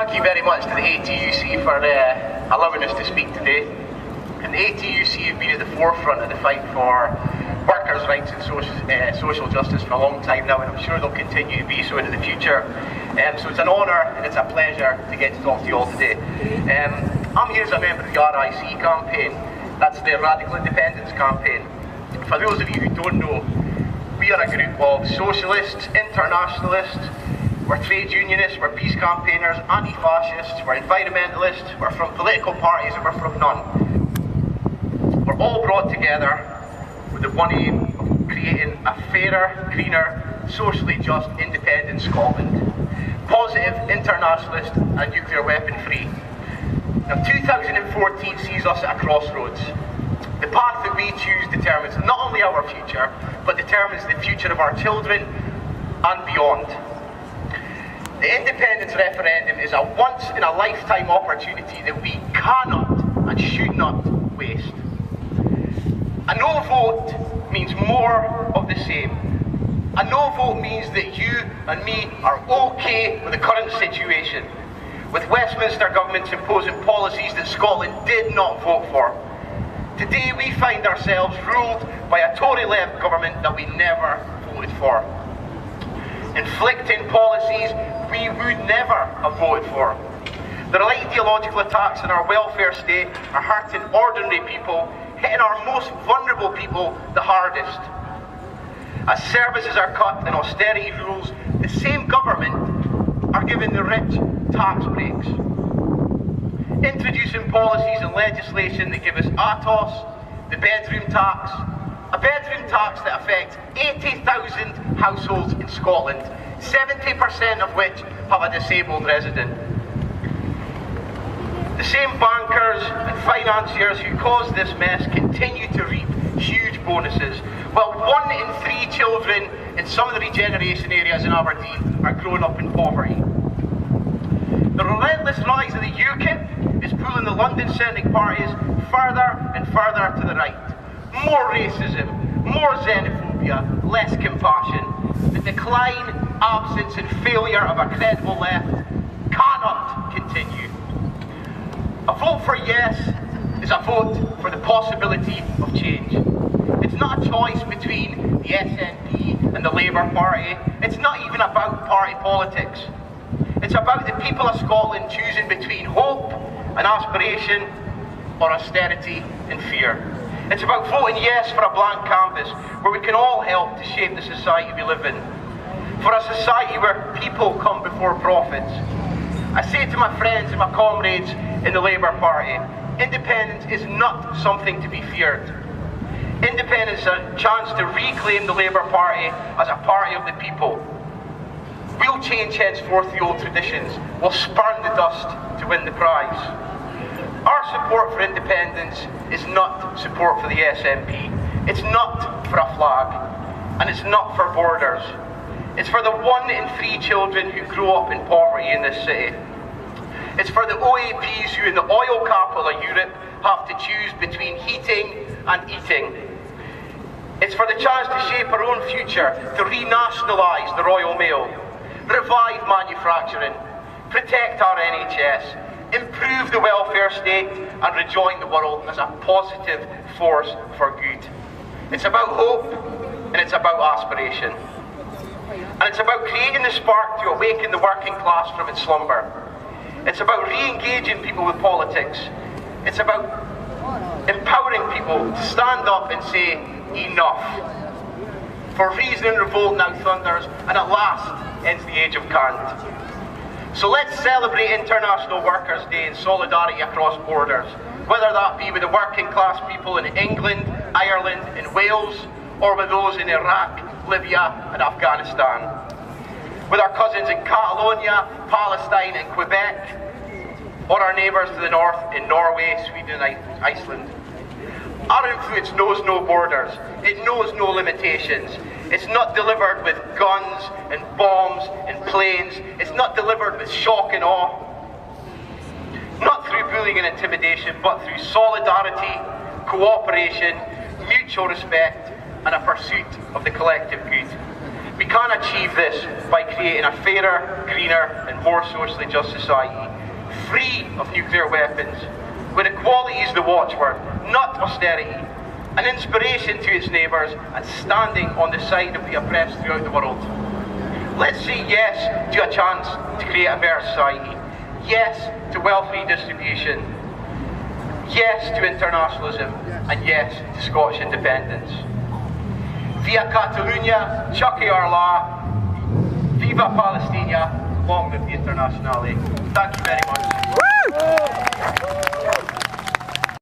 Thank you very much to the ATUC for allowing us to speak today. And the ATUC have been at the forefront of the fight for workers' rights and social justice for a long time now, and I'm sure they'll continue to be so into the future. So it's an honour and it's a pleasure to get to talk to you all today. I'm here as a member of the RIC campaign. That's the Radical Independence Campaign. For those of you who don't know, we are a group of socialists, internationalists, we're trade unionists, we're peace campaigners, anti-fascists, we're environmentalists, we're from political parties and we're from none. We're all brought together with the one aim of creating a fairer, greener, socially just, independent Scotland. Positive, internationalist and nuclear weapon free. Now 2014 sees us at a crossroads. The path that we choose determines not only our future, but determines the future of our children and beyond. The independence referendum is a once-in-a-lifetime opportunity that we cannot and should not waste. A no vote means more of the same. A no vote means that you and me are okay with the current situation, with Westminster governments imposing policies that Scotland did not vote for. Today we find ourselves ruled by a Tory-led government that we never voted for, inflicting policies we would never have voted for. Their ideological attacks on our welfare state are hurting ordinary people, hitting our most vulnerable people the hardest. As services are cut and austerity rules, the same government are giving the rich tax breaks. Introducing policies and legislation that give us ATOS, the bedroom tax, a bedroom tax that affects 80,000 households in Scotland, 70% of which have a disabled resident. The same bankers and financiers who caused this mess continue to reap huge bonuses, while 1 in 3 children in some of the regeneration areas in Aberdeen are growing up in poverty. The relentless rise of the UKIP is pulling the London-centric parties further and further to the right. More racism, more xenophobia, less compassion. The decline, absence and failure of a credible left cannot continue. A vote for yes is a vote for the possibility of change. It's not a choice between the SNP and the Labour Party. It's not even about party politics. It's about the people of Scotland choosing between hope and aspiration or austerity and fear. It's about voting yes for a blank canvas where we can all help to shape the society we live in. For a society where people come before profits. I say to my friends and my comrades in the Labour Party, independence is not something to be feared. Independence is a chance to reclaim the Labour Party as a party of the people. We'll change henceforth the old traditions. We'll spurn the dust to win the prize. Our support for independence is not support for the SNP. It's not for a flag. And it's not for borders. It's for the 1 in 3 children who grow up in poverty in this city. It's for the OAPs who in the oil capital of Europe have to choose between heating and eating. It's for the chance to shape our own future, to renationalise the Royal Mail, revive manufacturing, protect our NHS, improve the welfare state and rejoin the world as a positive force for good. It's about hope and it's about aspiration. And it's about creating the spark to awaken the working class from its slumber. It's about re-engaging people with politics. It's about empowering people to stand up and say, enough. For reason and revolt now thunders, and at last ends the age of cant. So let's celebrate International Workers' Day in solidarity across borders, whether that be with the working class people in England, Ireland, and Wales, or with those in Iraq, Libya and Afghanistan. With our cousins in Catalonia, Palestine and Quebec, or our neighbours to the north in Norway, Sweden and Iceland. Our influence knows no borders, it knows no limitations. It's not delivered with guns and bombs and planes, it's not delivered with shock and awe. Not through bullying and intimidation, but through solidarity, cooperation, mutual respect and a pursuit of the collective good. We can achieve this by creating a fairer, greener and more socially just society, free of nuclear weapons, where equality is the watchword, not austerity, an inspiration to its neighbours and standing on the side of the oppressed throughout the world. Let's say yes to a chance to create a better society, yes to wealth redistribution, yes to internationalism, and yes to Scottish independence. Via Catalunya, Chucky Arla, Viva Palestina, long live the Internationale. Thank you very much.